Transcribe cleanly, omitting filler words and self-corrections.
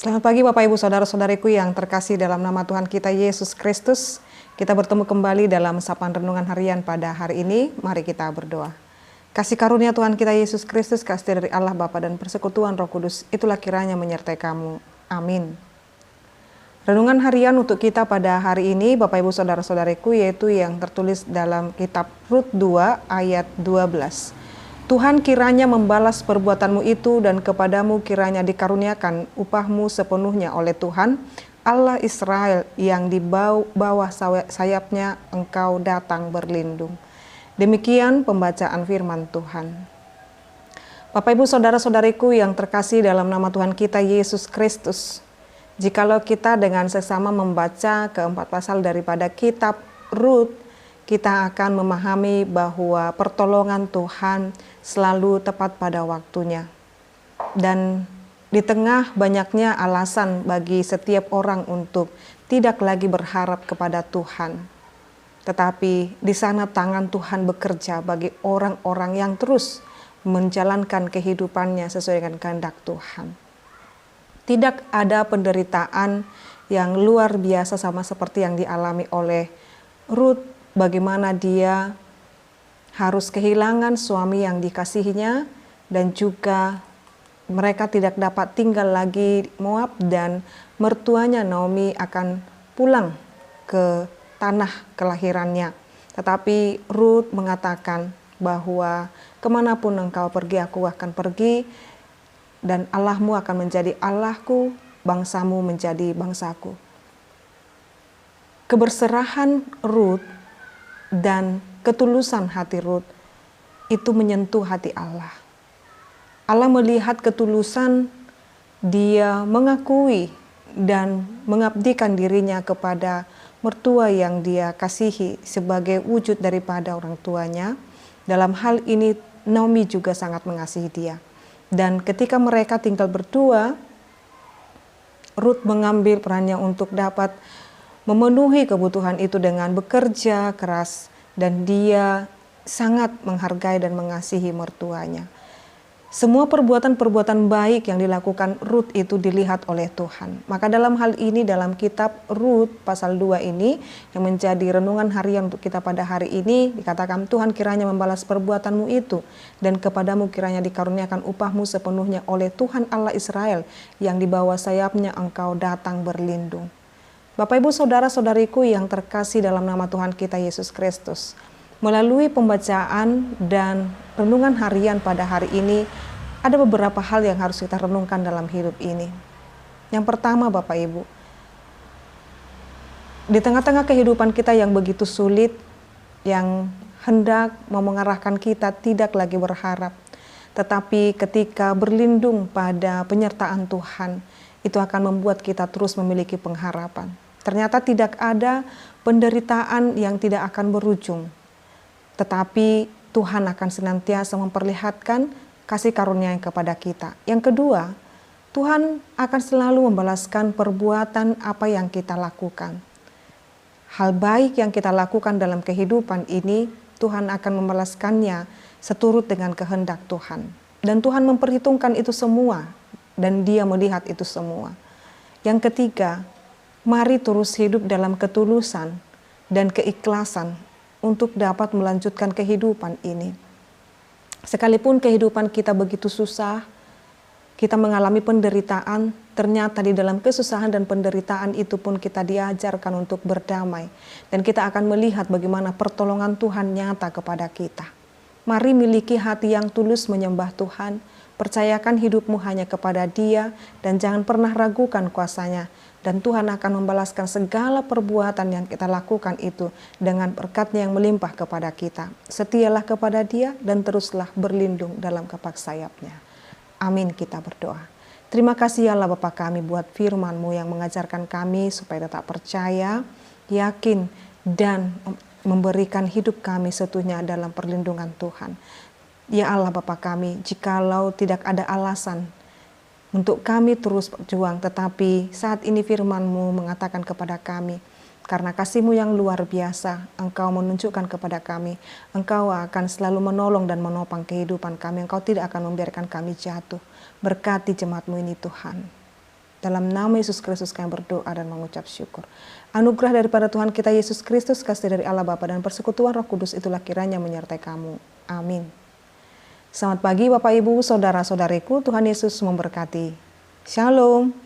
Selamat pagi Bapak Ibu Saudara-saudariku yang terkasih dalam nama Tuhan kita Yesus Kristus. Kita bertemu kembali dalam sapaan renungan harian pada hari ini. Mari kita berdoa. Kasih karunia Tuhan kita Yesus Kristus, kasih dari Allah Bapa dan persekutuan Roh Kudus, itulah kiranya menyertai kamu. Amin. Renungan harian untuk kita pada hari ini Bapak Ibu Saudara-saudariku yaitu yang tertulis dalam kitab Rut 2 ayat 12. Tuhan kiranya membalas perbuatanmu itu dan kepadamu kiranya dikaruniakan upahmu sepenuhnya oleh Tuhan Allah Israel yang di bawah sayapnya engkau datang berlindung. Demikian pembacaan firman Tuhan. Bapak Ibu Saudara-saudariku yang terkasih dalam nama Tuhan kita Yesus Kristus, jikalau kita dengan sesama membaca keempat pasal daripada kitab Rut, kita akan memahami bahwa pertolongan Tuhan selalu tepat pada waktunya. Dan di tengah banyaknya alasan bagi setiap orang untuk tidak lagi berharap kepada Tuhan, tetapi di sana tangan Tuhan bekerja bagi orang-orang yang terus menjalankan kehidupannya sesuai dengan kehendak Tuhan. Tidak ada penderitaan yang luar biasa sama seperti yang dialami oleh Rut, bagaimana dia harus kehilangan suami yang dikasihinya dan juga mereka tidak dapat tinggal lagi di Moab dan mertuanya Naomi akan pulang ke tanah kelahirannya. Tetapi Rut mengatakan bahwa kemanapun engkau pergi aku akan pergi dan Allahmu akan menjadi Allahku, bangsamu menjadi bangsaku. Keberserahan Rut dan ketulusan hati Rut itu menyentuh hati Allah. Allah melihat ketulusan dia mengakui dan mengabdikan dirinya kepada mertua yang dia kasihi sebagai wujud daripada orang tuanya. Dalam hal ini Naomi juga sangat mengasihi dia. Dan ketika mereka tinggal berdua, Rut mengambil perannya untuk dapat memenuhi kebutuhan itu dengan bekerja keras dan dia sangat menghargai dan mengasihi mertuanya. Semua perbuatan-perbuatan baik yang dilakukan Rut itu dilihat oleh Tuhan. Maka dalam hal ini dalam kitab Rut pasal 2 ini yang menjadi renungan harian untuk kita pada hari ini dikatakan Tuhan kiranya membalas perbuatanmu itu dan kepadamu kiranya dikaruniakan upahmu sepenuhnya oleh Tuhan Allah Israel yang di bawah sayapnya engkau datang berlindung. Bapak Ibu Saudara-saudariku yang terkasih dalam nama Tuhan kita Yesus Kristus, melalui pembacaan dan renungan harian pada hari ini, ada beberapa hal yang harus kita renungkan dalam hidup ini. Yang pertama Bapak Ibu, di tengah-tengah kehidupan kita yang begitu sulit, yang hendak mengarahkan kita tidak lagi berharap, tetapi ketika berlindung pada penyertaan Tuhan, itu akan membuat kita terus memiliki pengharapan. Ternyata tidak ada penderitaan yang tidak akan berujung, tetapi Tuhan akan senantiasa memperlihatkan kasih karunia-Nya kepada kita. Yang kedua, Tuhan akan selalu membalaskan perbuatan apa yang kita lakukan. Hal baik yang kita lakukan dalam kehidupan ini, Tuhan akan membalaskannya seturut dengan kehendak Tuhan. Dan Tuhan memperhitungkan itu semua, dan Dia melihat itu semua. Yang ketiga, mari terus hidup dalam ketulusan dan keikhlasan untuk dapat melanjutkan kehidupan ini. Sekalipun kehidupan kita begitu susah, kita mengalami penderitaan, ternyata di dalam kesusahan dan penderitaan itu pun kita diajarkan untuk berdamai. Dan kita akan melihat bagaimana pertolongan Tuhan nyata kepada kita. Mari miliki hati yang tulus menyembah Tuhan, percayakan hidupmu hanya kepada Dia, dan jangan pernah ragukan kuasa-Nya. Dan Tuhan akan membalaskan segala perbuatan yang kita lakukan itu dengan berkat-Nya yang melimpah kepada kita. Setialah kepada Dia dan teruslah berlindung dalam kepak sayap-Nya. Amin, kita berdoa. Terima kasih ya Allah Bapa kami buat firman-Mu yang mengajarkan kami supaya tetap percaya, yakin, dan memberikan hidup kami setuhnya dalam perlindungan Tuhan. Ya Allah Bapa kami, jikalau tidak ada alasan untuk kami terus berjuang, tetapi saat ini firman-Mu mengatakan kepada kami, karena kasih-Mu yang luar biasa, Engkau menunjukkan kepada kami, Engkau akan selalu menolong dan menopang kehidupan kami, Engkau tidak akan membiarkan kami jatuh. Berkati jemaat-Mu ini Tuhan. Dalam nama Yesus Kristus kami berdoa dan mengucap syukur. Anugerah daripada Tuhan kita Yesus Kristus, kasih dari Allah Bapa dan persekutuan Roh Kudus itulah kiranya menyertai kamu. Amin. Selamat pagi Bapak Ibu, saudara-saudariku, Tuhan Yesus memberkati. Shalom.